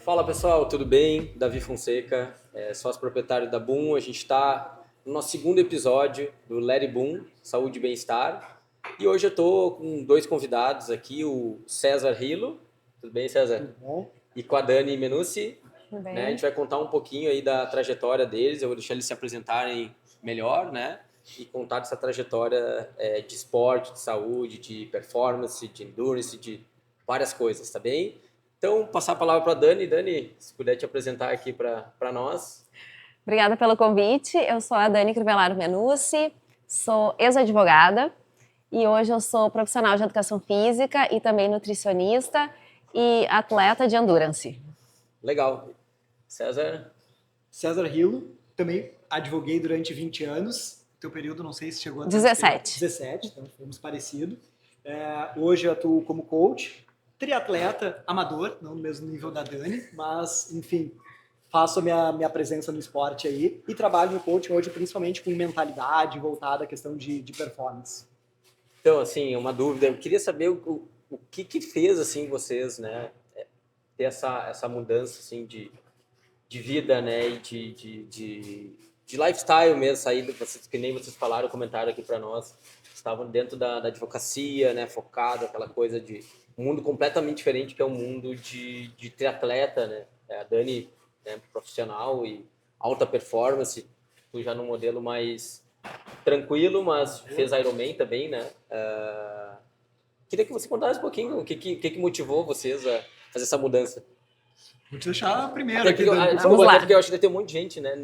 Fala pessoal, tudo bem? Davi Fonseca, sócio proprietário da Boom. A gente está no nosso segundo episódio do Let It Boom, Saúde e Bem-Estar. E hoje eu estou com dois convidados aqui, o César Rilo. Tudo bem, César? Tudo bom? E com a Dani Menucci. Tudo bem. Né? A gente vai contar um pouquinho aí da trajetória deles. Eu vou deixar eles se apresentarem melhor, né? E contar dessa trajetória de esporte, de saúde, de performance, de endurance, de várias coisas, tá bem? Então, passar a palavra para a Dani. Dani, se puder te apresentar aqui para nós. Obrigada pelo convite. Eu sou a Dani Crivellaro Menucci, sou ex-advogada e hoje eu sou profissional de educação física e também nutricionista e atleta de endurance. Legal. César? César Rilo, também advoguei durante 20 anos. Teu período, não sei se chegou a 17. 17, então fomos parecidos. Hoje eu atuo como coach, triatleta amador, não no mesmo nível da Dani, mas, enfim, faço a minha presença no esporte aí e trabalho no coaching hoje principalmente com mentalidade voltada à questão de performance. Então, assim, uma dúvida. Eu queria saber o que fez, assim, vocês, né, ter essa mudança, assim, de vida, né, e de lifestyle mesmo, sair, que nem vocês falaram, comentaram aqui para nós, estavam dentro da advocacia, né, focado, aquela coisa de um mundo completamente diferente que é o mundo de triatleta, né, a Dani, né, profissional e alta performance, tu já num modelo mais tranquilo, mas fez Ironman também, né, queria que você contasse um pouquinho o que motivou vocês a fazer essa mudança. Vou te deixar primeiro Até aqui, porque, Dani. Vamos lá. porque eu acho que deve ter um monte de gente, né,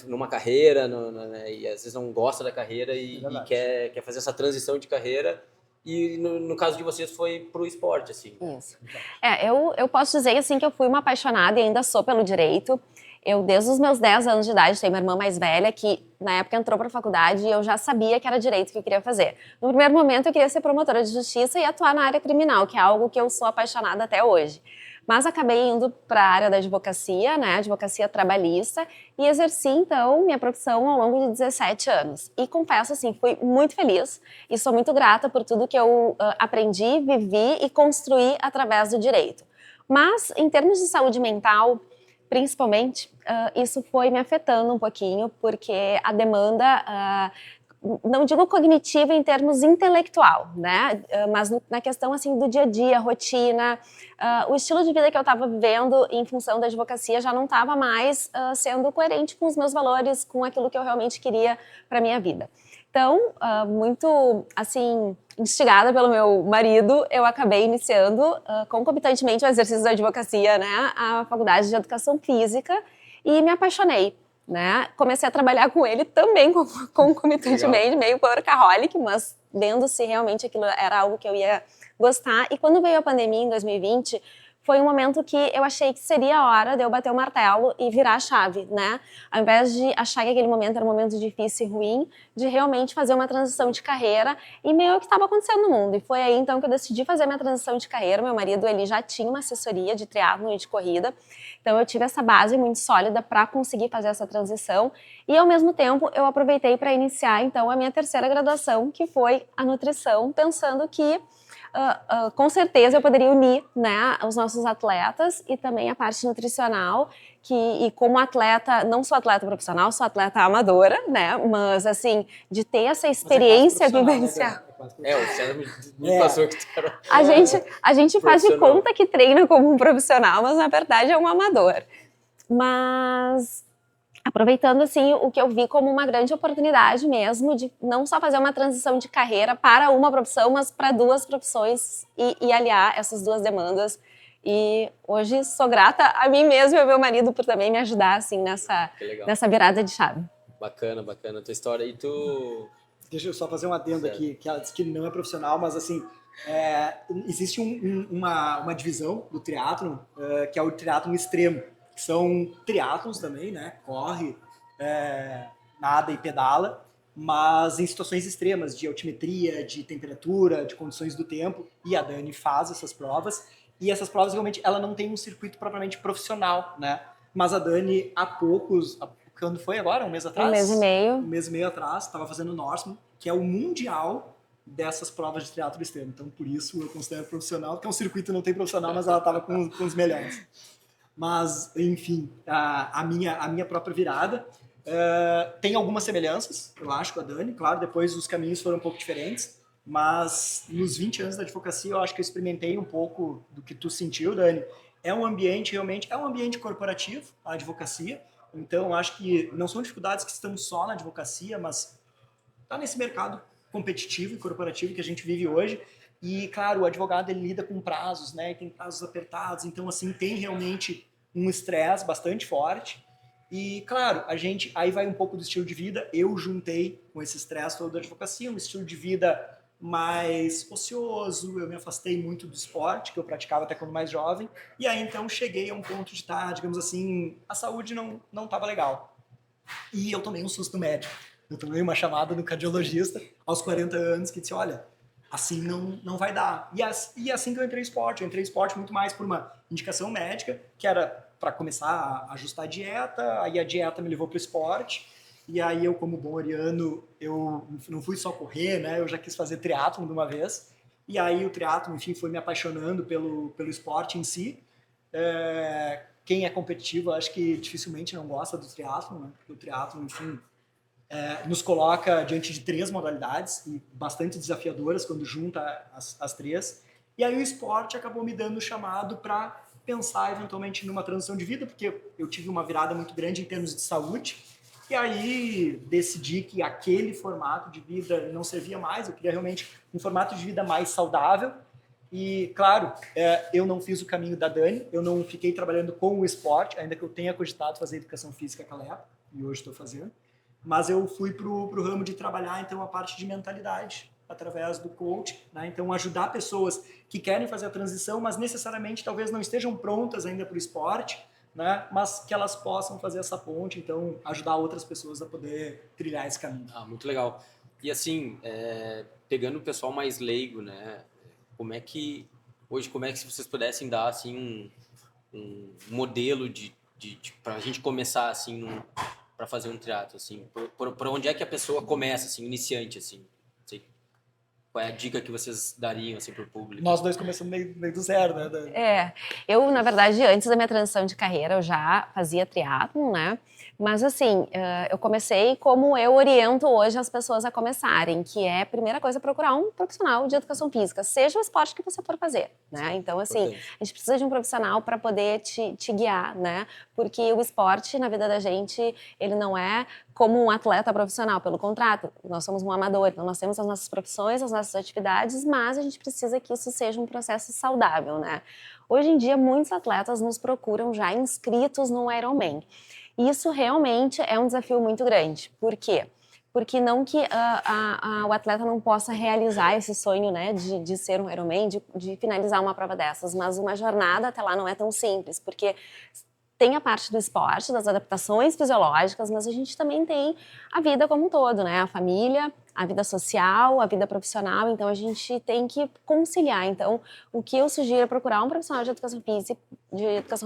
numa carreira, né, e às vezes não gosta da carreira e quer fazer essa transição de carreira. E no caso de vocês foi pro esporte, assim. Isso. Eu posso dizer assim que eu fui uma apaixonada e ainda sou pelo direito. Eu, desde os meus 10 anos de idade, tenho uma irmã mais velha que, na época, entrou para a faculdade e eu já sabia que era direito que eu queria fazer. No primeiro momento, eu queria ser promotora de justiça e atuar na área criminal, que é algo que eu sou apaixonada até hoje. Mas acabei indo para a área da advocacia, né, advocacia trabalhista, e exerci, então, minha profissão ao longo de 17 anos. E confesso, assim, fui muito feliz e sou muito grata por tudo que eu aprendi, vivi e construí através do direito. Mas, em termos de saúde mental, principalmente, isso foi me afetando um pouquinho, porque a demanda, não digo cognitiva em termos intelectual, né, mas na questão assim do dia a dia, rotina, o estilo de vida que eu estava vivendo em função da advocacia já não estava mais sendo coerente com os meus valores, com aquilo que eu realmente queria para minha vida. Então, muito, assim, instigada pelo meu marido, eu acabei iniciando, concomitantemente ao exercício da advocacia, né, a faculdade de educação física e me apaixonei, né? Comecei a trabalhar com ele também concomitantemente, meio workaholic, mas vendo se realmente aquilo era algo que eu ia gostar. E quando veio a pandemia em 2020, foi um momento que eu achei que seria a hora de eu bater o martelo e virar a chave, né? Ao invés de achar que aquele momento era um momento difícil e ruim, de realmente fazer uma transição de carreira e meio que estava acontecendo no mundo. E foi aí então que eu decidi fazer minha transição de carreira. Meu marido, ele já tinha uma assessoria de triatlon e de corrida, então eu tive essa base muito sólida para conseguir fazer essa transição e ao mesmo tempo eu aproveitei para iniciar então a minha terceira graduação, que foi a nutrição, pensando que com certeza eu poderia unir, né, os nossos atletas e também a parte nutricional, e como atleta, não sou atleta profissional, sou atleta amadora, né, mas assim, de ter essa experiência vivencial. Né, O César me passou que tu era A gente faz de conta que treina como um profissional, mas na verdade é um amador. Mas aproveitando, assim, o que eu vi como uma grande oportunidade mesmo de não só fazer uma transição de carreira para uma profissão, mas para duas profissões e aliar essas duas demandas. E hoje sou grata a mim mesma e ao meu marido por também me ajudar, assim, nessa virada de chave. Bacana a tua história. E tu... Deixa eu só fazer um adendo aqui, que ela disse que não é profissional, mas assim, existe uma divisão do triatlon, que é o triatlon extremo, que são triatlons também, né? Corre, nada e pedala, mas em situações extremas de altimetria, de temperatura, de condições do tempo, e a Dani faz essas provas, e essas provas realmente ela não tem um circuito propriamente profissional, né? Mas a Dani quando foi agora? Um mês atrás? Um mês e meio. Um mês e meio atrás, estava fazendo o Norseman, que é o mundial dessas provas de triatlo extremo. Então, por isso, eu considero profissional, porque o circuito não tem profissional, mas ela estava com os melhores. Mas, enfim, a minha própria virada tem algumas semelhanças, eu acho, com a Dani. Claro, depois os caminhos foram um pouco diferentes, mas nos 20 anos da advocacia, eu acho que eu experimentei um pouco do que tu sentiu, Dani. É um ambiente, realmente, é um ambiente corporativo, a advocacia. Então, eu acho que não são dificuldades que estão só na advocacia, mas está nesse mercado competitivo e corporativo que a gente vive hoje. E, claro, o advogado ele lida com prazos, né? E tem prazos apertados, então, assim, tem realmente um estresse bastante forte. E, claro, a gente, aí vai um pouco do estilo de vida. Eu juntei com esse estresse todo da advocacia, um estilo de vida mais ocioso, eu me afastei muito do esporte, que eu praticava até quando mais jovem, e aí, então, cheguei a um ponto de estar, digamos assim, a saúde não estava legal. E eu tomei um susto médico. Eu tomei uma chamada no cardiologista aos 40 anos que disse, olha, assim não vai dar. E assim que eu entrei em esporte. Eu entrei em esporte muito mais por uma indicação médica, que era para começar a ajustar a dieta, aí a dieta me levou para o esporte, e aí eu, como bom ariano, eu não fui só correr, né? Eu já quis fazer triatlon de uma vez, e aí o triatlon, enfim, foi me apaixonando pelo esporte em si. Quem é competitivo, acho que dificilmente não gosta do triatlon, né? Porque o triatlon, enfim, nos coloca diante de 3 modalidades e bastante desafiadoras quando junta as 3. E aí o esporte acabou me dando o chamado para pensar eventualmente numa transição de vida, porque eu tive uma virada muito grande em termos de saúde. E aí decidi que aquele formato de vida não servia mais, eu queria realmente um formato de vida mais saudável. E, claro, eu não fiz o caminho da Dani, eu não fiquei trabalhando com o esporte, ainda que eu tenha cogitado fazer educação física naquela época, e hoje estou fazendo. Mas eu fui para o ramo de trabalhar, então, a parte de mentalidade, através do coach, né? Então, ajudar pessoas que querem fazer a transição, mas necessariamente talvez não estejam prontas ainda para o esporte, né? Mas que elas possam fazer essa ponte, então, ajudar outras pessoas a poder trilhar esse caminho. Muito legal. E assim, pegando o pessoal mais leigo, né? Como é que se vocês pudessem dar assim um modelo para a gente começar assim para fazer um triatlo assim, por onde é que a pessoa começa assim, iniciante assim? Não sei, qual é a dica que vocês dariam assim para o público? Nós dois começamos meio do zero, né, Dani? Eu, na verdade, antes da minha transição de carreira, eu já fazia triatlon, né? Mas, assim, eu comecei como eu oriento hoje as pessoas a começarem, que é, a primeira coisa, procurar um profissional de educação física, seja o esporte que você for fazer, né? Então, assim, a gente precisa de um profissional para poder te guiar, né? Porque o esporte, na vida da gente, ele não é como um atleta profissional, pelo contrário, nós somos um amador, então nós temos as nossas profissões, as nossas atividades, mas a gente precisa que isso seja um processo saudável, né? Hoje em dia, muitos atletas nos procuram já inscritos no Ironman. E isso realmente é um desafio muito grande. Por quê? Porque não que o atleta não possa realizar esse sonho, né, de ser um Ironman, de finalizar uma prova dessas, mas uma jornada até lá não é tão simples, porque tem a parte do esporte, das adaptações fisiológicas, mas a gente também tem a vida como um todo, né? A família, a vida social, a vida profissional, então a gente tem que conciliar. Então, o que eu sugiro é procurar um profissional de educação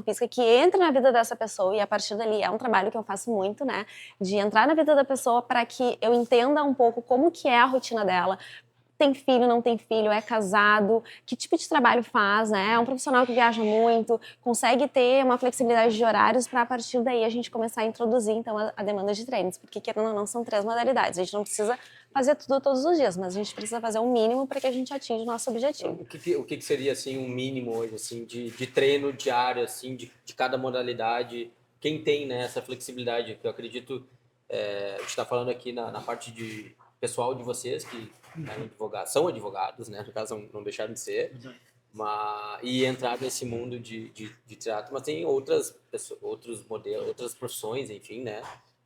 física que entre na vida dessa pessoa e a partir dali é um trabalho que eu faço muito, né? De entrar na vida da pessoa para que eu entenda um pouco como que é a rotina dela, tem filho, não tem filho, é casado, que tipo de trabalho faz, né? É um profissional que viaja muito, consegue ter uma flexibilidade de horários para a partir daí a gente começar a introduzir então a demanda de treinos, porque querendo ou não são 3 modalidades, a gente não precisa fazer tudo todos os dias, mas a gente precisa fazer o mínimo para que a gente atinja o nosso objetivo. O que seria assim um mínimo hoje assim de treino diário assim de cada modalidade? Quem tem, né, essa flexibilidade, que eu acredito, a gente está falando aqui na parte de pessoal de vocês que são advogados, né? No caso, não deixaram de ser, e entrar nesse mundo de triatlo, mas tem outros modelos, outras profissões, enfim, né?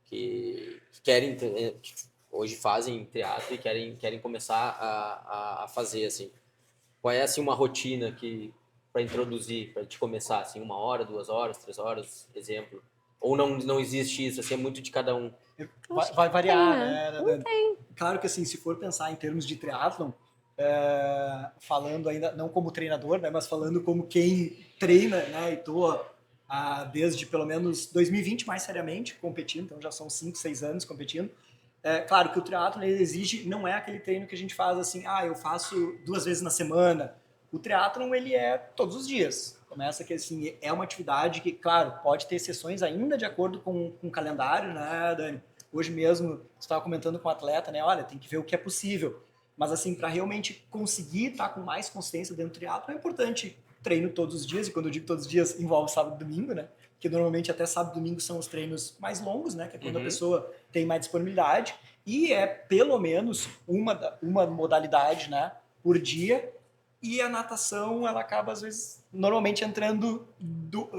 Que querem, que hoje fazem triatlo e querem começar a fazer, assim. Qual é, assim, uma rotina para introduzir, para te começar, assim, 1 hora, 2 horas, 3 horas, exemplo? Ou não existe isso, assim, é muito de cada um? Vai variar, né? Não tem. Claro que, assim, se for pensar em termos de triatlon, falando ainda, não como treinador, né, mas falando como quem treina, né, e tô desde pelo menos 2020 mais seriamente competindo, então já são 5, 6 anos competindo, Claro que o triatlon ele exige, não é aquele treino que a gente faz assim, eu faço 2 vezes na semana. O triatlon ele é todos os dias. Começa que assim, é uma atividade que, claro, pode ter sessões ainda de acordo com o calendário, né, Dani? Hoje mesmo, você estava comentando com o atleta, né? Olha, tem que ver o que é possível. Mas assim, para realmente conseguir estar com mais consistência dentro do triatlon, é importante treino todos os dias. E quando eu digo todos os dias, envolve sábado e domingo, né? Que normalmente até sábado e domingo são os treinos mais longos, né? Que é quando a pessoa tem mais disponibilidade. E é pelo menos uma modalidade, né? Por dia. E a natação, ela acaba, às vezes, normalmente entrando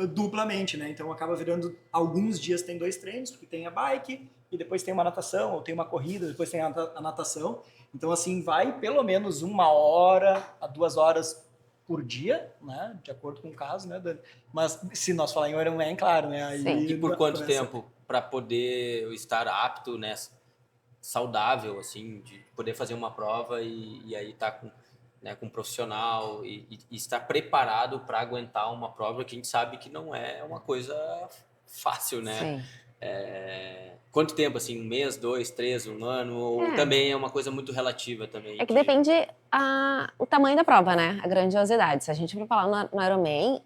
duplamente, né? Então, acaba virando, alguns dias tem 2 treinos, porque tem a bike, e depois tem uma natação, ou tem uma corrida, depois tem a natação. Então, assim, vai pelo menos 1 hora a 2 horas por dia, né? De acordo com o caso, né, Dani? Mas, se nós falar em Ironman, claro, né? Aí, Sim. E por quanto tempo para poder estar apto, né? Saudável, assim, de poder fazer uma prova e aí tá com, né, com um profissional e estar preparado para aguentar uma prova que a gente sabe que não é uma coisa fácil, né? Sim. Quanto tempo, assim, 1 mês, 2, 3, 1 ano? Ou também é uma coisa muito relativa também? É que depende o tamanho da prova, né? A grandiosidade. Se a gente for falar no Ironman,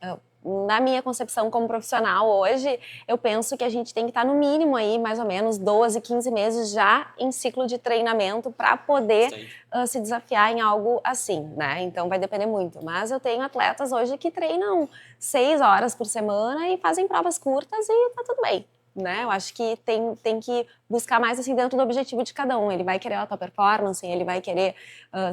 na minha concepção como profissional hoje, eu penso que a gente tem que estar no mínimo aí, mais ou menos, 12, 15 meses já em ciclo de treinamento para poder se desafiar em algo assim, né? Então vai depender muito. Mas eu tenho atletas hoje que treinam 6 horas por semana e fazem provas curtas e tá tudo bem. Né? Eu acho que tem que buscar mais assim dentro do objetivo de cada um. Ele vai querer alta performance, ele vai querer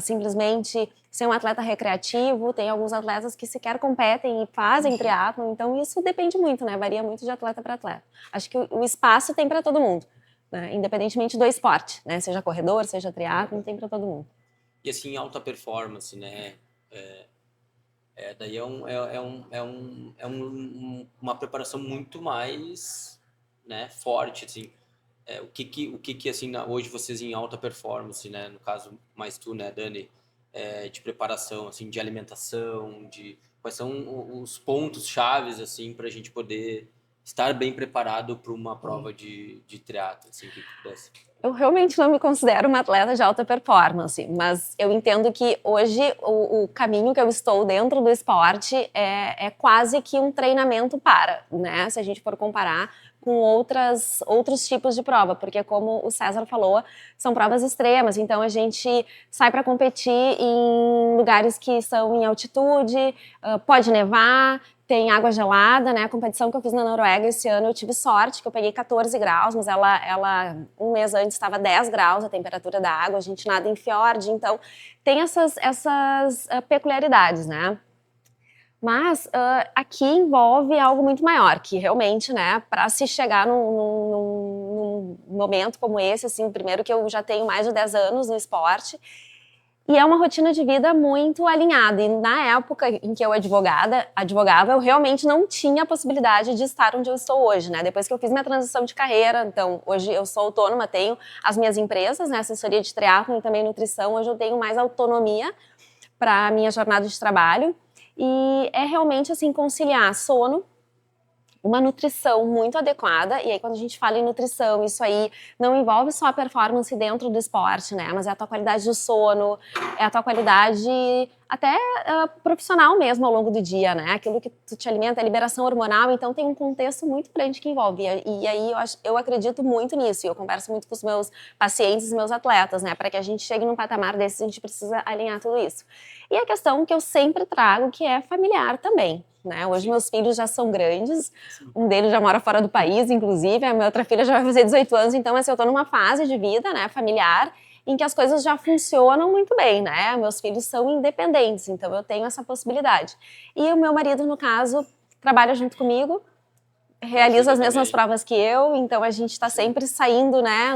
simplesmente ser um atleta recreativo. Tem alguns atletas que sequer competem e fazem triatlon, então isso depende muito, né? Varia muito de atleta para atleta. Acho que o espaço tem para todo mundo, né? Independentemente do esporte, né? Seja corredor, seja triatlon, tem para todo mundo. E assim, alta performance, né? Daí uma preparação muito mais, né, forte, assim. O que assim, hoje vocês em alta performance, né, no caso mais tu, né, Dani, de preparação, assim, de alimentação, quais são os pontos chaves, assim, para a gente poder estar bem preparado para uma prova de triatlo, assim, que pudesse. Eu realmente não me considero uma atleta de alta performance, mas eu entendo que hoje o caminho que eu estou dentro do esporte é quase que um treinamento né? Se a gente for comparar com outros tipos de prova, porque como o César falou, são provas extremas, então a gente sai para competir em lugares que são em altitude, pode nevar, tem água gelada, né? A competição que eu fiz na Noruega esse ano, eu tive sorte que eu peguei 14 graus, mas ela 1 mês antes estava 10 graus a temperatura da água, a gente nada em fiord, então tem essas peculiaridades, né? Mas aqui envolve algo muito maior, que realmente, né, para se chegar num momento como esse, assim, primeiro que eu já tenho mais de 10 anos no esporte, e é uma rotina de vida muito alinhada. E na época em que eu advogava, eu realmente não tinha a possibilidade de estar onde eu estou hoje, né? Depois que eu fiz minha transição de carreira, então hoje eu sou autônoma, tenho as minhas empresas, né, assessoria de triatlon e também nutrição, hoje eu tenho mais autonomia para a minha jornada de trabalho. E é realmente assim conciliar sono, uma nutrição muito adequada, e aí quando a gente fala em nutrição, isso aí não envolve só a performance dentro do esporte, né, mas é a tua qualidade do sono, é a tua qualidade até profissional mesmo ao longo do dia, né, aquilo que tu te alimenta, a liberação hormonal, então tem um contexto muito grande que envolve, e aí eu acredito muito nisso, e eu converso muito com os meus pacientes e meus atletas, né, para que a gente chegue num patamar desses, a gente precisa alinhar tudo isso. E a questão que eu sempre trago, que é familiar também, né? Hoje meus filhos já são grandes, um deles já mora fora do país, inclusive, a minha outra filha já vai fazer 18 anos, então assim, eu tô numa fase de vida, né, familiar, em que as coisas já funcionam muito bem, né? Meus filhos são independentes, então eu tenho essa possibilidade. E o meu marido, no caso, trabalha junto comigo, realiza as mesmas provas que eu, então a gente está sempre saindo, né,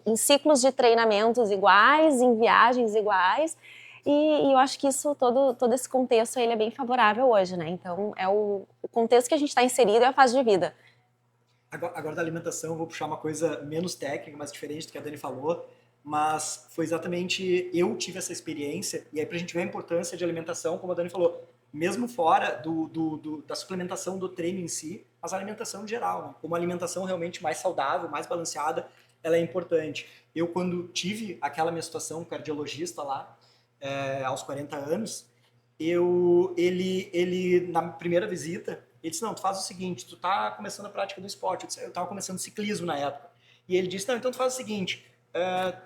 em ciclos de treinamentos iguais, em viagens iguais, e eu acho que isso, todo esse contexto, ele é bem favorável hoje, né? Então, é o contexto que a gente está inserido é a fase de vida. Agora da alimentação, eu vou puxar uma coisa menos técnica, mas diferente do que a Dani falou, mas foi exatamente, eu tive essa experiência, e aí pra gente ver a importância de alimentação, como a Dani falou, mesmo fora da suplementação do treino em si, mas a alimentação em geral, né? Como uma alimentação realmente mais saudável, mais balanceada, ela é importante. Eu, quando tive aquela minha situação, um cardiologista lá, aos 40 anos, ele, na primeira visita, ele disse, não, tu faz o seguinte, tu tá começando a prática do esporte. Eu tava começando ciclismo na época. E ele disse, não, então tu faz o seguinte,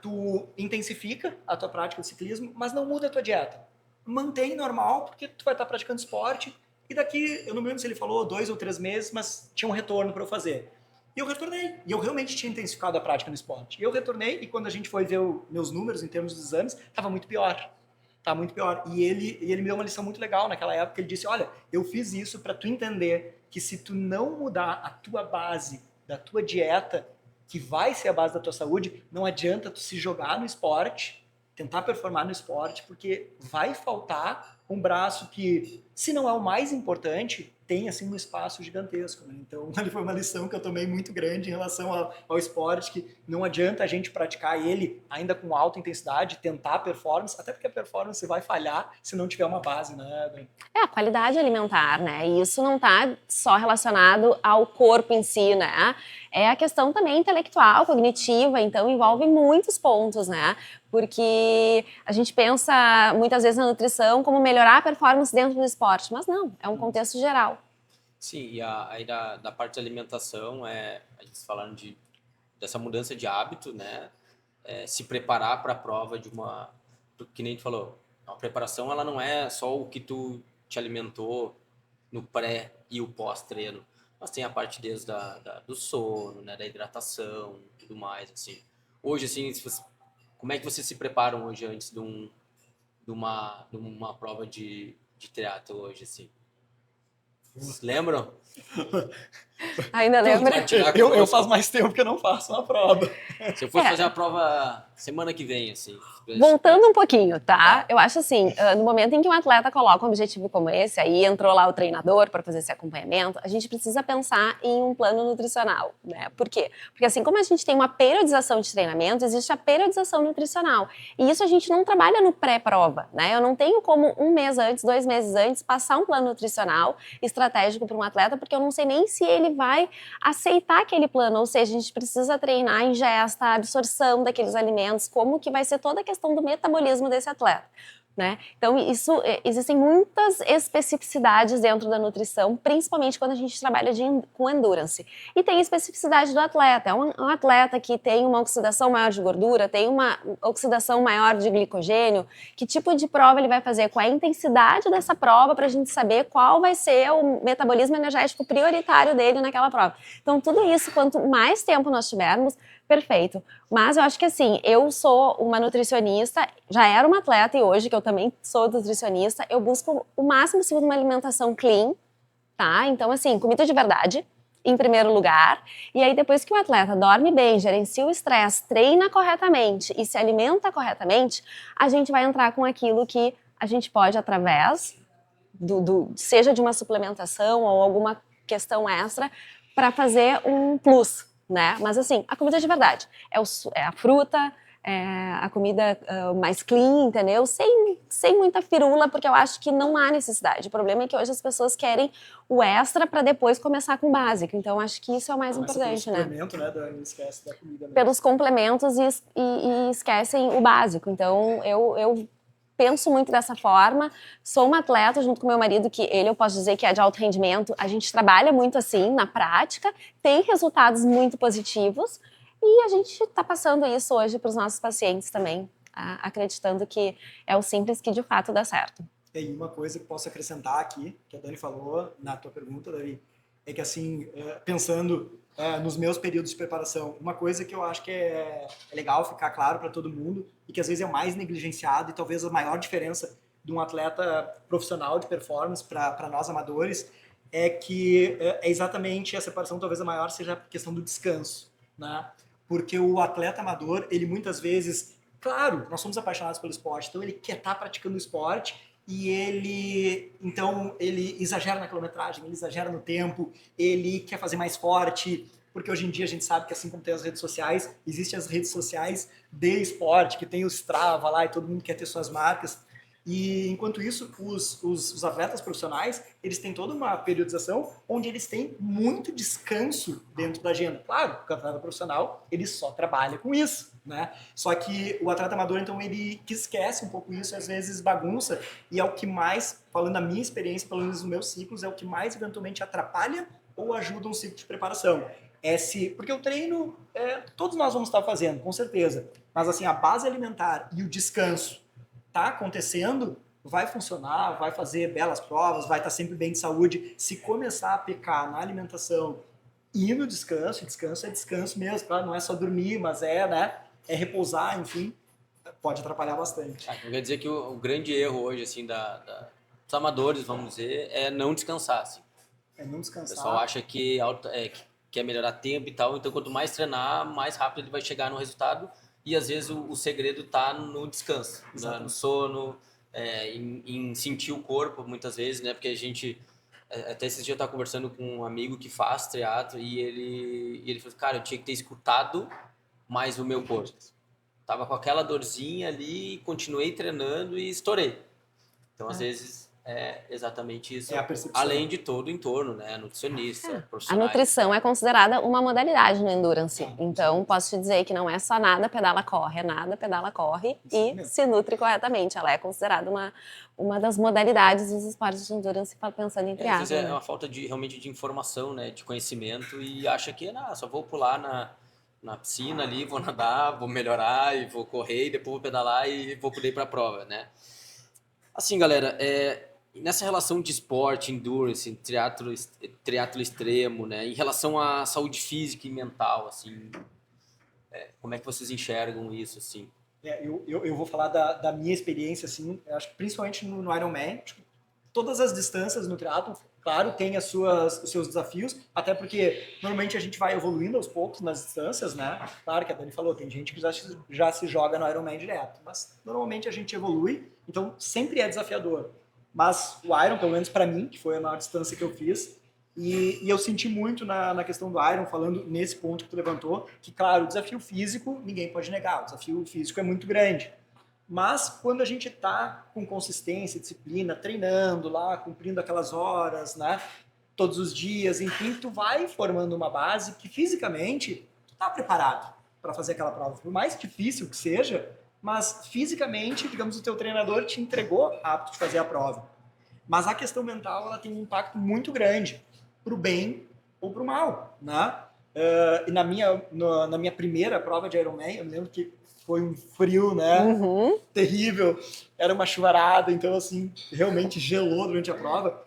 tu intensifica a tua prática de ciclismo, mas não muda a tua dieta. Mantém normal, porque tu vai estar praticando esporte, e daqui, eu não me lembro se ele falou 2 ou 3 meses, mas tinha um retorno para eu fazer. E eu retornei. E eu realmente tinha intensificado a prática no esporte. E eu retornei, e quando a gente foi ver meus números em termos dos exames, estava muito pior. Tá muito pior. E ele me deu uma lição muito legal naquela época. Ele disse, olha, eu fiz isso para tu entender que se tu não mudar a tua base da tua dieta, que vai ser a base da tua saúde, não adianta tu se jogar no esporte, tentar performar no esporte, porque vai faltar um braço que, se não é o mais importante, tem assim um espaço gigantesco, né? Então, ali foi uma lição que eu tomei muito grande em relação ao esporte, que não adianta a gente praticar ele ainda com alta intensidade, tentar performance, até porque a performance vai falhar se não tiver uma base, né, Dani? É a qualidade alimentar, né? E isso não está só relacionado ao corpo em si, né? É a questão também intelectual, cognitiva, então envolve muitos pontos, né? Porque a gente pensa muitas vezes na nutrição como melhorar a performance dentro do esporte, mas não, é um contexto geral. Sim, e aí da parte de alimentação, a gente falando dessa mudança de hábito, né? Se preparar para a prova que nem tu falou, a preparação ela não é só o que tu te alimentou no pré e o pós-treino, mas tem a parte desde do sono, né? Da hidratação, tudo mais, assim. Hoje, assim, como é que vocês se preparam hoje antes de uma prova de triatlo hoje, assim? Vocês lembram? Ainda lembra? Eu faço mais tempo que eu não faço uma prova. Se eu fosse fazer a prova semana que vem, assim. Voltando um pouquinho, tá? Eu acho assim, no momento em que um atleta coloca um objetivo como esse, aí entrou lá o treinador para fazer esse acompanhamento, a gente precisa pensar em um plano nutricional, né? Por quê? Porque assim como a gente tem uma periodização de treinamento, existe a periodização nutricional. E isso a gente não trabalha no pré-prova, né? Eu não tenho como 1 mês antes, 2 meses antes, passar um plano nutricional estratégico para um atleta, porque eu não sei nem se ele vai aceitar aquele plano, ou seja, a gente precisa treinar a ingesta, a absorção daqueles alimentos, como que vai ser toda a questão do metabolismo desse atleta, né? Então, existem muitas especificidades dentro da nutrição, principalmente quando a gente trabalha com endurance. E tem especificidade do atleta. É um atleta que tem uma oxidação maior de gordura, tem uma oxidação maior de glicogênio. Que tipo de prova ele vai fazer? Qual é a intensidade dessa prova para a gente saber qual vai ser o metabolismo energético prioritário dele naquela prova. Então, tudo isso, quanto mais tempo nós tivermos, perfeito. Mas eu acho que assim, eu sou uma nutricionista, já era uma atleta e hoje que eu também sou nutricionista, eu busco o máximo possível de uma alimentação clean, tá? Então assim, comida de verdade, em primeiro lugar, e aí depois que o atleta dorme bem, gerencia o estresse, treina corretamente e se alimenta corretamente, a gente vai entrar com aquilo que a gente pode através seja de uma suplementação ou alguma questão extra, para fazer um plus, né? Mas assim, a comida de verdade é a fruta, a comida mais clean, entendeu? Sem muita firula, porque eu acho que não há necessidade. O problema é que hoje as pessoas querem o extra para depois começar com o básico. Então, acho que isso é o mais importante, né? Complemento, né, Dani? Esquece da comida mesmo. Pelos complementos e esquecem o básico. Então, eu penso muito dessa forma, sou uma atleta junto com meu marido, que eu posso dizer que é de alto rendimento, a gente trabalha muito assim, na prática, tem resultados muito positivos e a gente está passando isso hoje para os nossos pacientes também, acreditando que é o simples que de fato dá certo. E uma coisa que posso acrescentar aqui, que a Dani falou na tua pergunta, Dani, é que assim, pensando nos meus períodos de preparação, uma coisa que eu acho que é legal ficar claro para todo mundo e que às vezes é mais negligenciado e talvez a maior diferença de um atleta profissional de performance para nós amadores é que é exatamente a separação, talvez a maior seja a questão do descanso, né? Porque o atleta amador, ele muitas vezes, claro, nós somos apaixonados pelo esporte, então ele quer estar praticando o esporte e ele exagera na quilometragem, ele exagera no tempo, ele quer fazer mais forte, porque hoje em dia a gente sabe que assim como tem as redes sociais, existem as redes sociais de esporte, que tem o Strava lá e todo mundo quer ter suas marcas. E enquanto isso, os atletas profissionais, eles têm toda uma periodização onde eles têm muito descanso dentro da agenda. Claro, o atleta profissional, ele só trabalha com isso, né? Só que o atleta amador, então, ele que esquece um pouco isso, às vezes bagunça, e é o que mais, falando da minha experiência, pelo menos nos meus ciclos, é o que mais eventualmente atrapalha ou ajuda um ciclo de preparação. Porque o treino, todos nós vamos estar fazendo, com certeza, mas assim, a base alimentar e o descanso tá acontecendo, vai funcionar, vai fazer belas provas, vai estar sempre bem de saúde. Se começar a pecar na alimentação e no descanso, descanso é descanso mesmo, claro, não é só dormir, mas né, é repousar, enfim, pode atrapalhar bastante. Então quer dizer que o grande erro hoje, assim, dos amadores, vamos dizer, é não descansar, assim. É não O descansar. pessoal acha que quer melhorar tempo e tal, então quanto mais treinar, mais rápido ele vai chegar no resultado. E às vezes o segredo está no descanso, né? No sono, em sentir o corpo, muitas vezes, né? Porque a gente, até esses dias eu estava conversando com um amigo que faz triatlo e ele falou, cara, eu tinha que ter escutado mais o meu corpo. Tava com aquela dorzinha ali, continuei treinando e estourei. Então, às vezes, é exatamente isso. É a percepção. Além de todo o entorno, né? Nutricionista, A profissionais. nutrição é considerada uma modalidade no endurance. Então, posso te dizer que não é só nada, pedala, corre. É nada, pedala, corre e mesmo. se nutre corretamente. Ela é considerada uma das modalidades dos esportes de endurance, pensando em Às triatlo. vezes é uma falta realmente de informação, né? De conhecimento e acha que só vou pular na piscina ali, vou nadar, vou melhorar e vou correr e depois vou pedalar e vou poder ir para a prova, né? Assim, galera, nessa relação de esporte, endurance, triatlo extremo, né? Em relação à saúde física e mental, assim, como é que vocês enxergam isso, assim? Eu vou falar da minha experiência, assim, eu acho que principalmente no Ironman, tipo, todas as distâncias no triatlo, claro, tem os seus desafios, até porque normalmente a gente vai evoluindo aos poucos nas distâncias, né? Claro que a Dani falou, tem gente que já se joga no Ironman direto, mas normalmente a gente evolui, então sempre é desafiador. Mas o Iron, pelo menos para mim, que foi a maior distância que eu fiz, e eu senti muito na questão do Iron, falando nesse ponto que tu levantou, que, claro, o desafio físico, ninguém pode negar, o desafio físico é muito grande. Mas quando a gente está com consistência, disciplina, treinando lá, cumprindo aquelas horas, né, todos os dias, enfim, tu vai formando uma base que fisicamente tu tá preparado para fazer aquela prova. Por mais difícil que seja, mas fisicamente, digamos, o teu treinador te entregou apto de fazer a prova. Mas a questão mental, ela tem um impacto muito grande para o bem ou para o mal, né? E na minha primeira prova de Ironman, eu me lembro que foi um frio, né? Uhum. Terrível. Era uma chuvarada, então, assim, realmente gelou durante a prova.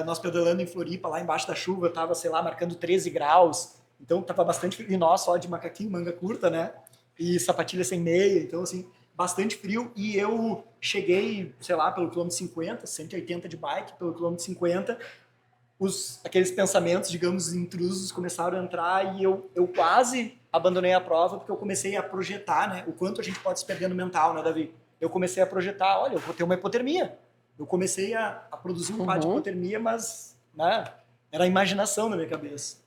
Nós pedalando em Floripa, lá embaixo da chuva, tava, sei lá, marcando 13 graus. Então, tava bastante frio. E nós só de macaquinho, manga curta, né? E sapatilha sem meia. Então, assim, bastante frio. E eu cheguei, sei lá, pelo quilômetro 50, 180 de bike, pelo quilômetro 50, aqueles pensamentos, digamos, intrusos começaram a entrar e eu quase abandonei a prova porque eu comecei a projetar, né, o quanto a gente pode se perder no mental, né, Davi? Eu comecei a projetar, olha, eu vou ter uma hipotermia. Eu comecei a produzir um quadro de hipotermia, mas, né, era a imaginação na minha cabeça.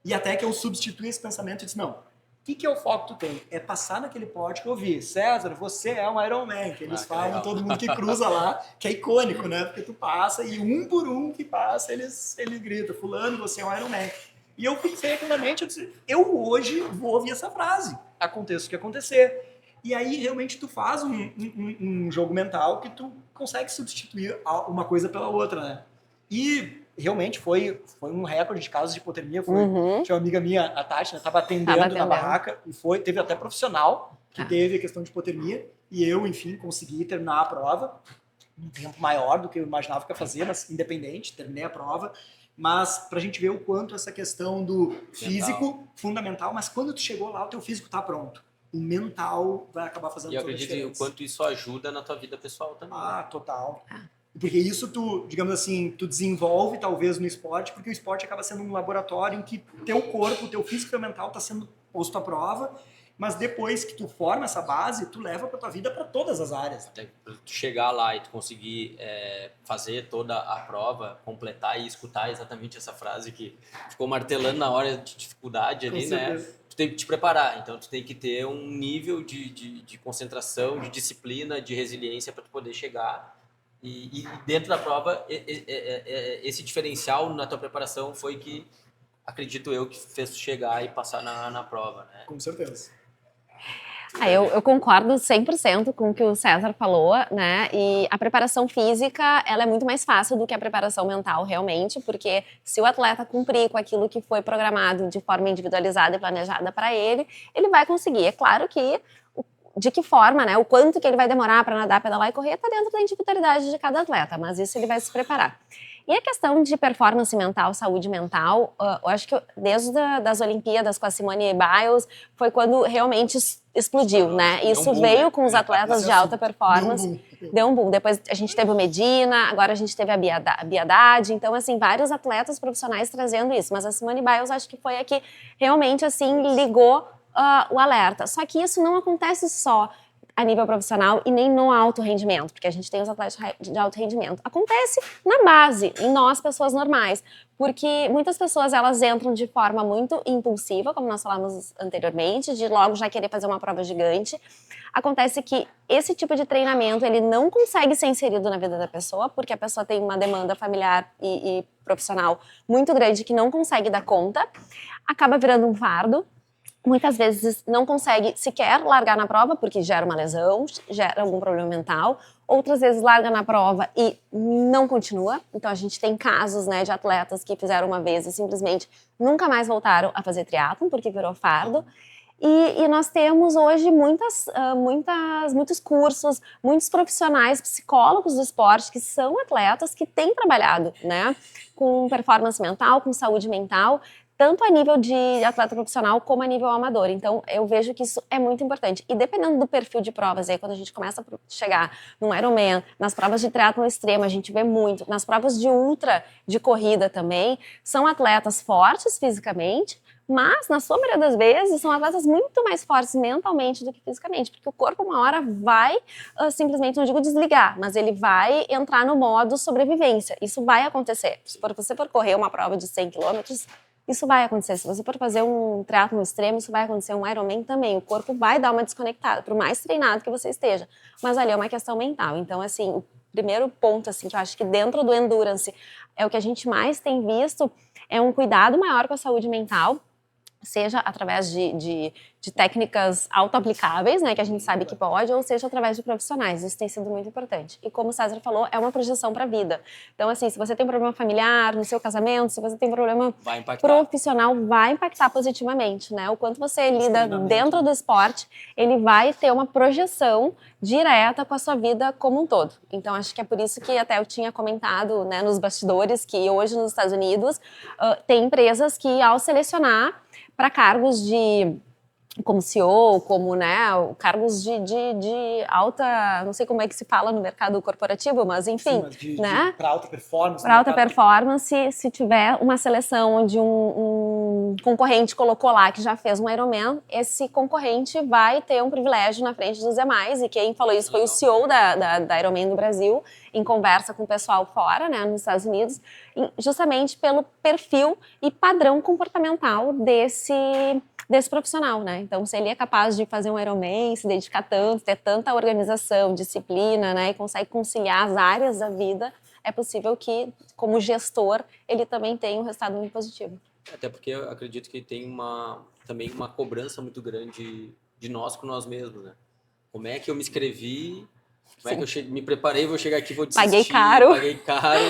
E até que eu substituí esse pensamento e disse, não, o que é o foco que tu tem? É passar naquele pódio que eu vi. César, você é um Ironman, que eles falam, legal. Todo mundo que cruza lá, que é icônico, né? Porque tu passa e um por um que passa, eles gritam, fulano, você é um Ironman. E eu fixei aqui na mente, eu disse, eu hoje vou ouvir essa frase, aconteça o que acontecer. E aí, realmente, tu faz um jogo mental que tu consegue substituir uma coisa pela outra, né? E realmente foi um recorde de casos de hipotermia. Tinha uma amiga minha, a Tati, né, tava atendendo na barraca e teve até profissional que teve a questão de hipotermia. E eu, enfim, consegui terminar a prova um tempo maior do que eu imaginava que ia fazer, mas independente, terminei a prova. Mas pra gente ver o quanto essa questão do físico, fundamental, mas quando tu chegou lá, o teu físico tá pronto. O mental vai acabar fazendo toda a diferença. E eu acredito o quanto isso ajuda na tua vida pessoal também. Ah, total. Porque isso tu, digamos assim, tu desenvolve talvez no esporte, porque o esporte acaba sendo um laboratório em que teu corpo, teu físico e teu mental está sendo posto à prova, mas depois que tu forma essa base, tu leva para tua vida para todas as áreas. Até tu chegar lá e tu conseguir fazer toda a prova, completar e escutar exatamente essa frase que ficou martelando na hora de dificuldade ali, né? Tu tem que te preparar, então tu tem que ter um nível de concentração, de disciplina, de resiliência para tu poder chegar. E dentro da prova, esse diferencial na tua preparação foi que, acredito eu, que fez tu chegar e passar na prova, né? Com certeza. Eu concordo 100% com o que o César falou, né? E a preparação física, ela é muito mais fácil do que a preparação mental, realmente, porque se o atleta cumprir com aquilo que foi programado de forma individualizada e planejada para ele, ele vai conseguir. É claro que de que forma, né? O quanto que ele vai demorar para nadar, pedalar e correr está dentro da individualidade de cada atleta, mas isso ele vai se preparar. E a questão de performance mental, saúde mental, eu acho que desde das Olimpíadas com a Simone Biles foi quando realmente explodiu, né? Isso veio com os atletas de alta performance. Deu um boom. Depois a gente teve o Medina, agora a gente teve a Bia Haddad. Então, assim, vários atletas profissionais trazendo isso. Mas a Simone Biles acho que foi a que realmente, assim, ligou o alerta. Só que isso não acontece só a nível profissional e nem no alto rendimento, porque a gente tem os atletas de alto rendimento. Acontece na base, em nós, pessoas normais, porque muitas pessoas, elas entram de forma muito impulsiva, como nós falamos anteriormente, de logo já querer fazer uma prova gigante. Acontece que esse tipo de treinamento, ele não consegue ser inserido na vida da pessoa, porque a pessoa tem uma demanda familiar e profissional muito grande que não consegue dar conta, acaba virando um fardo. Muitas vezes não consegue sequer largar na prova porque gera uma lesão, gera algum problema mental. Outras vezes larga na prova e não continua. Então a gente tem casos, né, de atletas que fizeram uma vez e simplesmente nunca mais voltaram a fazer triatlon porque virou fardo. E nós temos hoje muitos cursos, muitos profissionais, psicólogos do esporte que são atletas que têm trabalhado, né, com performance mental, com saúde mental, tanto a nível de atleta profissional como a nível amador. Então, eu vejo que isso é muito importante. E dependendo do perfil de provas, aí quando a gente começa a chegar no Ironman, nas provas de triatlon extremo, a gente vê muito, nas provas de ultra, de corrida também, são atletas fortes fisicamente, mas, na sua maioria das vezes, são atletas muito mais fortes mentalmente do que fisicamente, porque o corpo, uma hora, vai simplesmente, não digo desligar, mas ele vai entrar no modo sobrevivência. Isso vai acontecer. Se você for correr uma prova de 100 quilômetros, isso vai acontecer. Se você for fazer um triatlon extremo, isso vai acontecer. Um Ironman também. O corpo vai dar uma desconectada, por mais treinado que você esteja. Mas ali é uma questão mental. Então, assim, o primeiro ponto, assim, que eu acho que dentro do endurance é o que a gente mais tem visto, é um cuidado maior com a saúde mental, seja através de técnicas auto-aplicáveis, né, que a gente sabe que pode, ou seja através de profissionais. Isso tem sido muito importante. E como o César falou, é uma projeção para a vida. Então, assim, se você tem um problema familiar no seu casamento, se você tem um problema profissional, vai impactar positivamente, né? O quanto você lida dentro do esporte, ele vai ter uma projeção direta com a sua vida como um todo. Então, acho que é por isso que até eu tinha comentado, né, nos bastidores, que hoje nos Estados Unidos tem empresas que, ao selecionar para cargos como CEO, como, né, cargos de alta, não sei como é que se fala no mercado corporativo, mas enfim, sim, né? Para alta performance. Para alta performance, se tiver uma seleção onde um concorrente colocou lá que já fez um Ironman, esse concorrente vai ter um privilégio na frente dos demais, e quem falou isso foi o CEO da Ironman no Brasil, em conversa com o pessoal fora, né, nos Estados Unidos, justamente pelo perfil e padrão comportamental desse profissional, né? Então, se ele é capaz de fazer um Ironman, se dedicar tanto, ter tanta organização, disciplina, né, e consegue conciliar as áreas da vida, é possível que, como gestor, ele também tenha um resultado muito positivo. Até porque eu acredito que tem também uma cobrança muito grande de nós com nós mesmos, né? Como é que eu me inscrevi, como é que eu me preparei, vou chegar aqui, vou desistir, paguei caro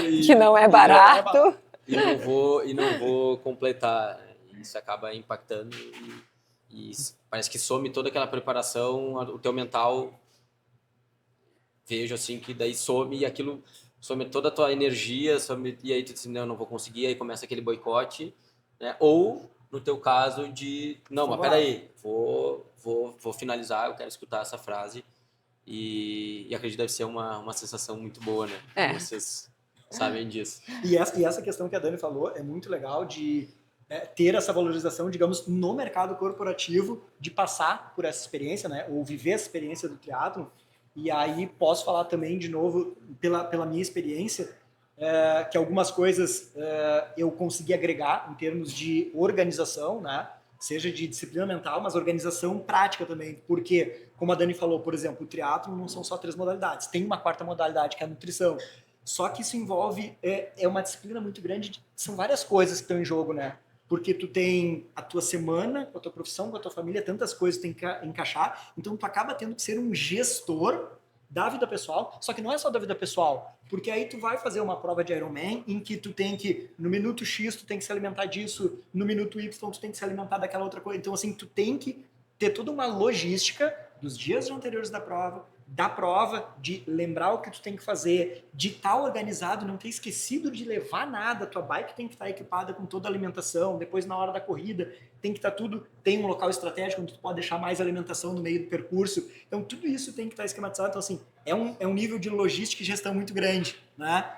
e, que não é barato. E não vou completar. Isso acaba impactando e parece que some toda aquela preparação, o teu mental, vejo assim que daí some e aquilo some toda a tua energia, e aí tu diz, não vou conseguir, aí começa aquele boicote, né? Ou, no teu caso, não, mas peraí, vou finalizar, eu quero escutar essa frase e acredito que deve ser uma sensação muito boa, né? Vocês sabem disso. E essa questão que a Dani falou é muito legal de ter essa valorização, digamos, no mercado corporativo, de passar por essa experiência, né, ou viver essa experiência do triatlon. E aí posso falar também, de novo, pela minha experiência, que algumas coisas eu consegui agregar em termos de organização, né, seja de disciplina mental, mas organização prática também, porque, como a Dani falou, por exemplo, o triatlo não são só 3 modalidades, tem uma quarta modalidade que é a nutrição, só que isso envolve, é uma disciplina muito grande, são várias coisas que estão em jogo, né? Porque tu tem a tua semana, com a tua profissão, com a tua família, tantas coisas tem que encaixar, então tu acaba tendo que ser um gestor da vida pessoal, só que não é só da vida pessoal, porque aí tu vai fazer uma prova de Ironman em que tu tem que, no minuto X, tu tem que se alimentar disso, no minuto Y, tu tem que se alimentar daquela outra coisa. Então, assim, tu tem que ter toda uma logística dos dias anteriores da prova, de lembrar o que tu tem que fazer, de estar organizado, não ter esquecido de levar nada, tua bike tem que estar equipada com toda a alimentação, depois na hora da corrida tem que estar tudo, tem um local estratégico onde tu pode deixar mais alimentação no meio do percurso, então tudo isso tem que estar esquematizado, então assim, é um nível de logística e gestão muito grande, né?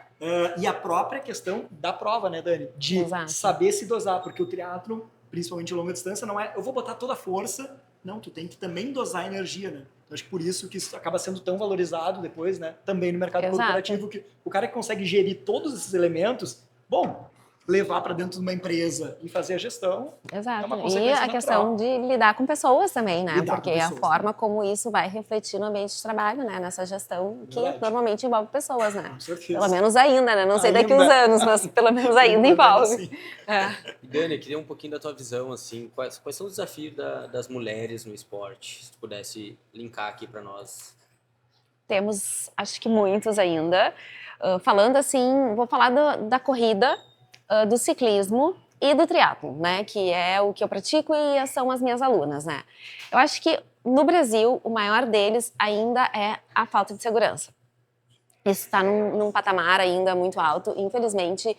E a própria questão da prova, né, Dani? De saber se dosar, porque o triatlo, principalmente longa distância, não é eu vou botar toda a força, não, tu tem que também dosar a energia, né? Então, acho que por isso que isso acaba sendo tão valorizado depois, né? Também no mercado corporativo, que o cara que consegue gerir todos esses elementos, bom, levar para dentro de uma empresa e fazer a gestão. Exato. É uma e consequência a natural. questão de lidar com pessoas também, né? Lidar porque com a pessoas, forma como isso vai refletir no ambiente de trabalho, né? Nessa gestão que normalmente envolve pessoas, né? Com certeza. Pelo menos ainda, né? Não sei daqui uns anos, mas pelo menos ainda envolve. Assim. E Dani, eu queria um pouquinho da tua visão, assim, quais são os desafios das mulheres no esporte? Se tu pudesse linkar aqui para nós. Temos, acho que muitos ainda. Falando assim, vou falar da corrida, do ciclismo e do triatlo, né? Que é o que eu pratico e são as minhas alunas, né? Eu acho que no Brasil, o maior deles ainda é a falta de segurança. Isso está num patamar ainda muito alto. Infelizmente,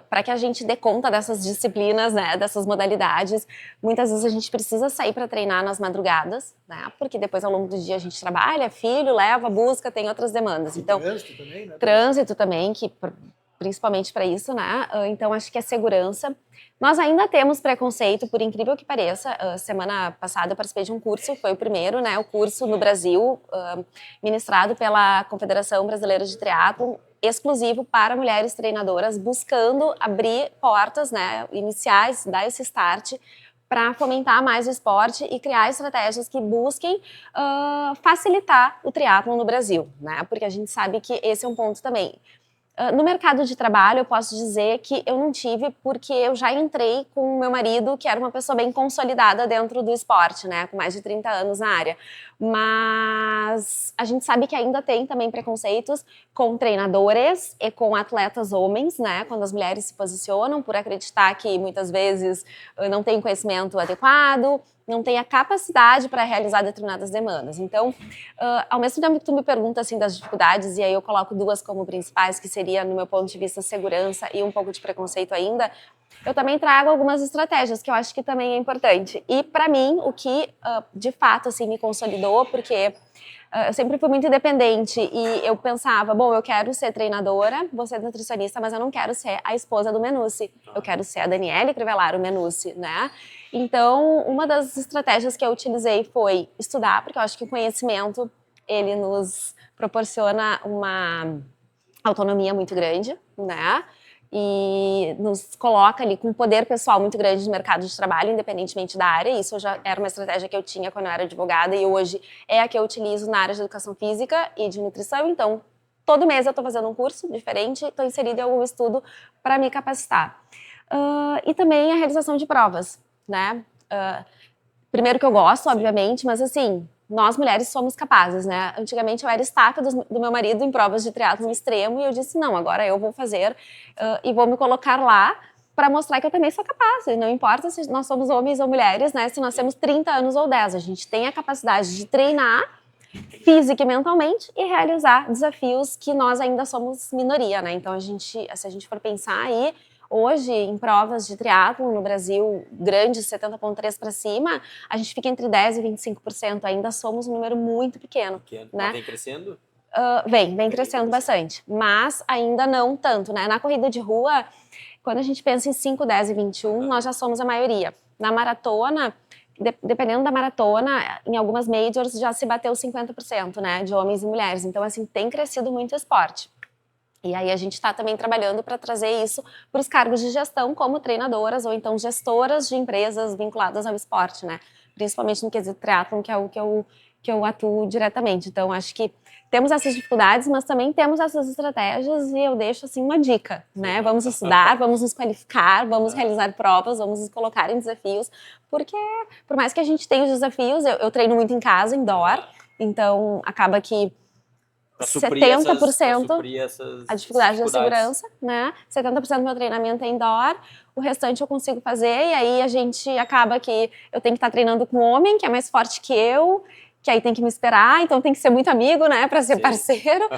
para que a gente dê conta dessas disciplinas, né, dessas modalidades, muitas vezes a gente precisa sair para treinar nas madrugadas, né, porque depois ao longo do dia a gente trabalha, filho, leva, busca, tem outras demandas. E então, trânsito também, né? Trânsito também, que principalmente para isso, né? Então, acho que a segurança. Nós ainda temos preconceito, por incrível que pareça. Semana passada eu participei de um curso, foi o primeiro, né? O curso no Brasil, ministrado pela Confederação Brasileira de Triatlo, exclusivo para mulheres treinadoras, buscando abrir portas, né? Iniciais, dar esse start para fomentar mais o esporte e criar estratégias que busquem facilitar o triatlo no Brasil, né? Porque a gente sabe que esse é um ponto também. No mercado de trabalho, eu posso dizer que eu não tive, porque eu já entrei com o meu marido, que era uma pessoa bem consolidada dentro do esporte, né? Com mais de 30 anos na área. Mas a gente sabe que ainda tem também preconceitos com treinadores e com atletas homens, né? Quando as mulheres se posicionam por acreditar que muitas vezes não tem conhecimento adequado, não tem a capacidade para realizar determinadas demandas. Então, ao mesmo tempo que tu me pergunta assim das dificuldades, e aí eu coloco duas como principais, que seria, no meu ponto de vista, segurança e um pouco de preconceito ainda, eu também trago algumas estratégias que eu acho que também é importante. E para mim, o que de fato assim me consolidou, porque eu sempre fui muito independente e eu pensava, bom, eu quero ser treinadora, vou ser nutricionista, mas eu não quero ser a esposa do Menucci. Eu quero ser a Daniele Crivellaro Menucci, né? Então, uma das estratégias que eu utilizei foi estudar, porque eu acho que o conhecimento, ele nos proporciona uma autonomia muito grande, né? E nos coloca ali com um poder pessoal muito grande no mercado de trabalho, independentemente da área. Isso já era uma estratégia que eu tinha quando eu era advogada e hoje é a que eu utilizo na área de educação física e de nutrição. Então, todo mês eu estou fazendo um curso diferente, estou inserida em algum estudo para me capacitar. E também a realização de provas, né? Primeiro que eu gosto, obviamente, mas assim, nós mulheres somos capazes, né? Antigamente eu era estaca do meu marido em provas de triatlo no extremo e eu disse, não, agora eu vou fazer e vou me colocar lá para mostrar que eu também sou capaz. E não importa se nós somos homens ou mulheres, né? Se nós temos 30 anos ou 10, a gente tem a capacidade de treinar física e mentalmente e realizar desafios que nós ainda somos minoria, né? Então, se a gente for pensar aí, hoje, em provas de triatlo no Brasil, grandes, 70,3 para cima, a gente fica entre 10% e 25%. Ainda somos um número muito pequeno. Né? Vem crescendo? Vem crescendo bastante. Mas ainda não tanto, né? Na corrida de rua, quando a gente pensa em 5, 10 e 21, nós já somos a maioria. Na maratona, dependendo da maratona, em algumas majors já se bateu 50%, né? De homens e mulheres. Então, assim, tem crescido muito o esporte. E aí a gente está também trabalhando para trazer isso para os cargos de gestão como treinadoras ou então gestoras de empresas vinculadas ao esporte, né? Principalmente no quesito triatlon, que é o que eu atuo diretamente. Então, acho que temos essas dificuldades, mas também temos essas estratégias e eu deixo, assim, uma dica, né? Vamos estudar, vamos nos qualificar, vamos realizar provas, vamos nos colocar em desafios, porque por mais que a gente tenha os desafios, eu treino muito em casa, indoor, então acaba que 70% a dificuldade da segurança, né? 70% do meu treinamento é indoor, o restante eu consigo fazer e aí a gente acaba que eu tenho que estar treinando com um homem que é mais forte que eu, que aí tem que me esperar, então tem que ser muito amigo, né, para ser parceiro,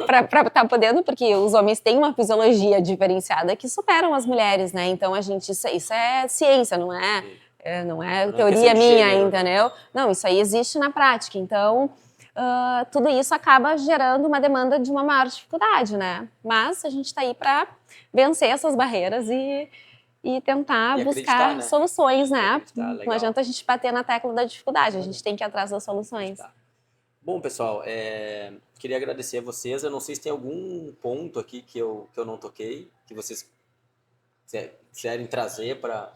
para estar podendo, porque os homens têm uma fisiologia diferenciada que superam as mulheres, né? Então a gente isso é ciência, não é teoria minha, gênero, entendeu? Não, isso aí existe na prática, então tudo isso acaba gerando uma demanda de uma maior dificuldade, né? Mas a gente está aí para vencer essas barreiras e tentar buscar, né, soluções, né? Não adianta a gente bater na tecla da dificuldade, a gente tem que ir atrás das soluções. Bom, pessoal, queria agradecer a vocês. Eu não sei se tem algum ponto aqui que eu não toquei, que vocês quiserem trazer para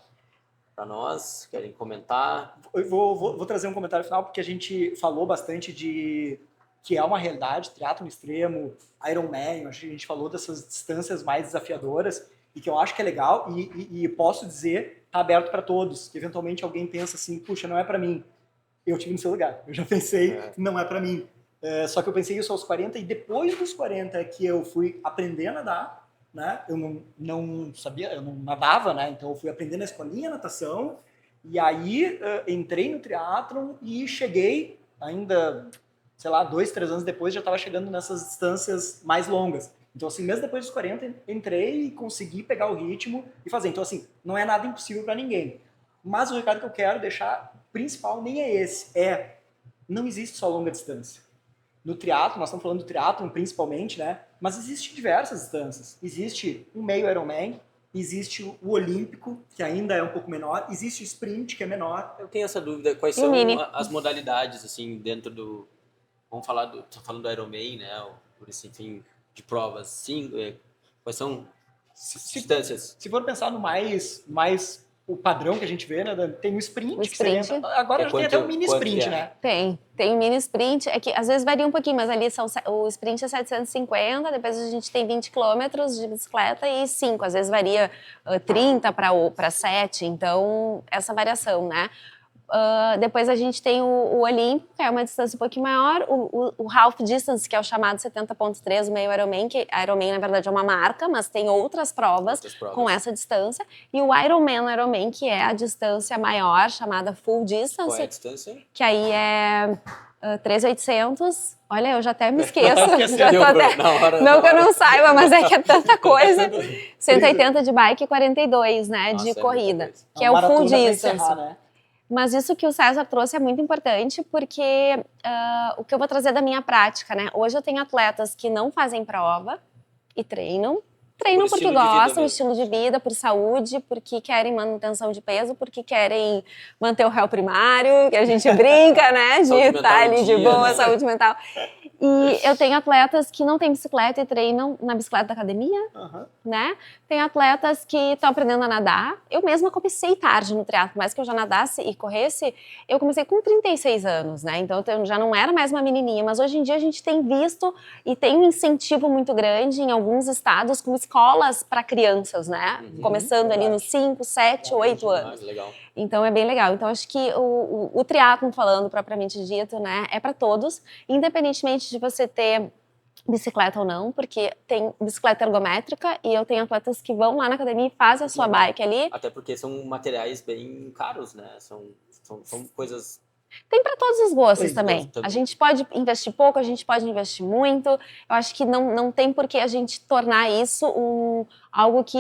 nós, querem comentar. Eu vou trazer um comentário final, porque a gente falou bastante de que é uma realidade, triatlon extremo, Ironman, a gente falou dessas distâncias mais desafiadoras, e que eu acho que é legal, e posso dizer, tá aberto para todos, que eventualmente alguém pensa assim, puxa, não é para mim. Eu tive no seu lugar, eu já pensei, não é para mim. Só que eu pensei isso aos 40, e depois dos 40 que eu fui aprender a nadar, né? Eu não sabia, eu não nadava, né? Então eu fui aprender na escolinha natação, e aí entrei no triatlon e cheguei ainda, sei lá, 2, 3 anos depois, já estava chegando nessas distâncias mais longas. Então, assim, mesmo depois dos 40, entrei e consegui pegar o ritmo e fazer. Então, assim, não é nada impossível para ninguém. Mas o recado que eu quero deixar principal nem é esse. Não existe só longa distância. No triatlon, nós estamos falando do triatlon principalmente, né? Mas existem diversas distâncias. Existe um meio Ironman, existe o olímpico, que ainda é um pouco menor, existe o sprint, que é menor. Eu tenho essa dúvida, quais são as modalidades, assim, dentro do... Vamos falar tô falando do Ironman, né? Por esse, enfim, de provas, sim. Quais são distâncias? Se for pensar no mais o padrão que a gente vê, né? Tem o sprint. Agora já tem até o mini sprint, né? Tem o mini sprint, é que às vezes varia um pouquinho, mas ali o sprint é 750, depois a gente tem 20 quilômetros de bicicleta e 5, às vezes varia 30 para 7, então essa variação, né? Depois a gente tem o olímpico, que é uma distância um pouquinho maior, o half distance, que é o chamado 70.3, o meio Ironman, que Ironman na verdade é uma marca, mas tem outras provas com essa distância, e o Ironman, que é a distância maior, chamada full distance. Qual é a distância? Que aí é 3.800. Olha, eu já até me esqueço. Não que eu não saiba, mas é que é tanta coisa. 180 de bike e 42, né, de corrida, que é o full distance. Né? Mas isso que o César trouxe é muito importante, porque o que eu vou trazer da minha prática, né? Hoje eu tenho atletas que não fazem prova e treinam porque gostam, estilo de vida, por saúde, porque querem manutenção de peso, porque querem manter o réu primário, que a gente brinca, né? De estar ali de boa, saúde mental. E eu tenho atletas que não têm bicicleta e treinam na bicicleta da academia, né? Tem atletas que estão aprendendo a nadar. Eu mesma comecei tarde no triatlo, mais que eu já nadasse e corresse, eu comecei com 36 anos, né? Então eu já não era mais uma menininha, mas hoje em dia a gente tem visto e tem um incentivo muito grande em alguns estados com escolas para crianças, né? Começando ali nos 5, 7, 8 anos. Legal. Então é bem legal. Então acho que o triatlon, falando propriamente dito, né, é para todos, independentemente de você ter bicicleta ou não, porque tem bicicleta ergométrica e eu tenho atletas que vão lá na academia e fazem a sua bike ali. Até porque são materiais bem caros, né? São coisas... Tem para todos os gostos também. A gente pode investir pouco, a gente pode investir muito. Eu acho que não tem por que a gente tornar isso algo que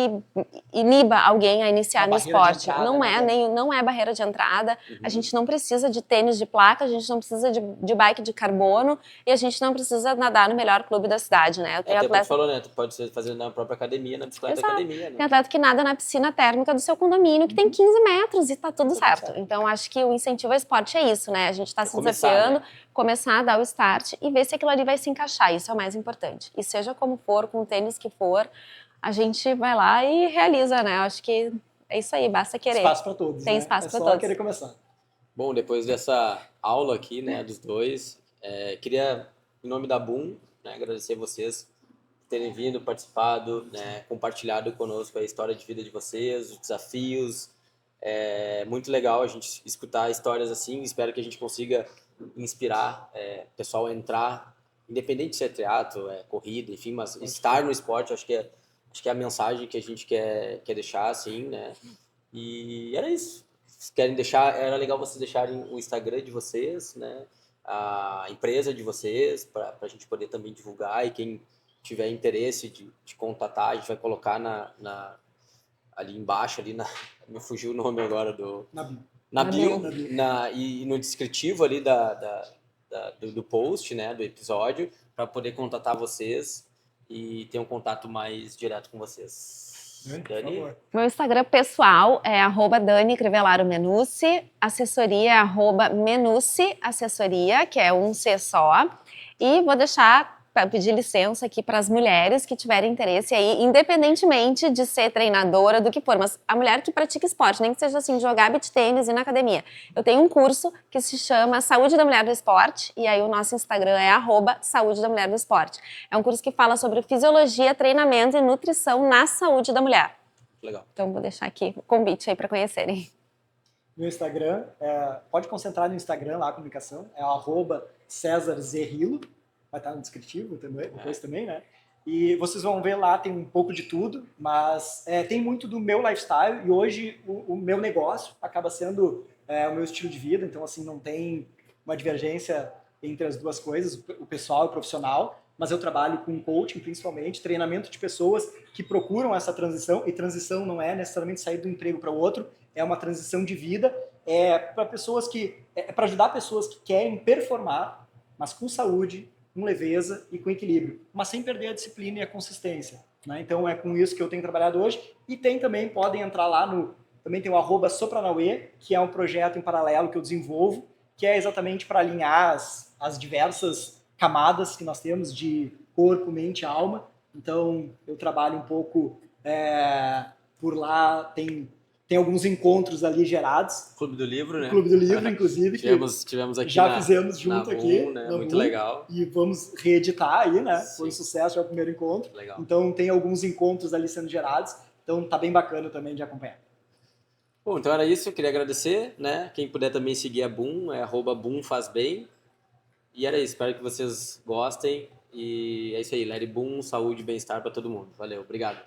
iniba alguém a iniciar no esporte. Não é barreira de entrada. A gente não precisa de tênis de placa, a gente não precisa de bike de carbono e a gente não precisa nadar no melhor clube da cidade, né? Até porque falou, né? Tu pode fazer na própria academia, na bicicleta da academia, né? Tem atleta que nada na piscina térmica do seu condomínio, que tem 15 metros e tá tudo certo. Então, acho que o incentivo ao esporte é isso, né? A gente tá se desafiando, começar a dar o start e ver se aquilo ali vai se encaixar. Isso é o mais importante. E seja como for, com o tênis que for, a gente vai lá e realiza, né? Eu acho que é isso aí, basta querer. Espaço para todos, Tem né? espaço para só todos. querer começar. Bom, depois dessa aula aqui, né, dos dois, queria, em nome da Boom, né, agradecer vocês por terem vindo, participado, né, compartilhado conosco a história de vida de vocês, os desafios. É muito legal a gente escutar histórias assim. Espero que a gente consiga inspirar o pessoal a entrar, independente se é triatlo, corrida, enfim, mas estar no esporte. Acho que é a mensagem que a gente quer deixar, assim, né? E era isso. Se querem deixar, era legal vocês deixarem o Instagram de vocês, né? A empresa de vocês, para a gente poder também divulgar, e quem tiver interesse de contatar, a gente vai colocar ali embaixo, me fugiu o nome agora na bio, e no descritivo ali do post, né, do episódio, para poder contatar vocês e ter um contato mais direto com vocês. Dani? Meu Instagram pessoal é @Dani Crivellaro Menucci, assessoria é @Menucci Assessoria, que é um C só. E vou deixar para pedir licença aqui para as mulheres que tiverem interesse aí, independentemente de ser treinadora, do que for, mas a mulher que pratica esporte, nem que seja assim, jogar beach tênis e ir na academia. Eu tenho um curso que se chama Saúde da Mulher do Esporte, e aí o nosso Instagram é @Saúde da Mulher do Esporte. É um curso que fala sobre fisiologia, treinamento e nutrição na saúde da mulher. Legal. Então vou deixar aqui o convite aí para conhecerem. Meu Instagram, pode concentrar no Instagram lá, a comunicação, é @CésarZerrilo, vai estar no descritivo também, depois também, né? E vocês vão ver lá, tem um pouco de tudo, mas tem muito do meu lifestyle, e hoje o meu negócio acaba sendo o meu estilo de vida, então assim, não tem uma divergência entre as duas coisas, o pessoal e o profissional, mas eu trabalho com coaching principalmente, treinamento de pessoas que procuram essa transição, e transição não é necessariamente sair do emprego para o outro, é uma transição de vida, para pessoas para ajudar pessoas que querem performar, mas com saúde, com leveza e com equilíbrio, mas sem perder a disciplina e a consistência, né? Então é com isso que eu tenho trabalhado hoje. E também, podem entrar lá também tem o @Sopranauê, que é um projeto em paralelo que eu desenvolvo, que é exatamente para alinhar as diversas camadas que nós temos de corpo, mente e alma. Então eu trabalho um pouco por lá, tem alguns encontros ali gerados. Clube do Livro, né? Clube do Livro, inclusive. tivemos aqui já fizemos junto aqui. Boom, né? Muito legal. E vamos reeditar aí, né? Sim. Foi um sucesso, já o primeiro encontro. Legal. Então tem alguns encontros ali sendo gerados. Então tá bem bacana também de acompanhar. Bom, então era isso. Eu queria agradecer, né? Quem puder também seguir a Boom, é @BoomFazBem. E era isso. Espero que vocês gostem. E é isso aí. Let it boom, saúde e bem-estar para todo mundo. Valeu. Obrigado.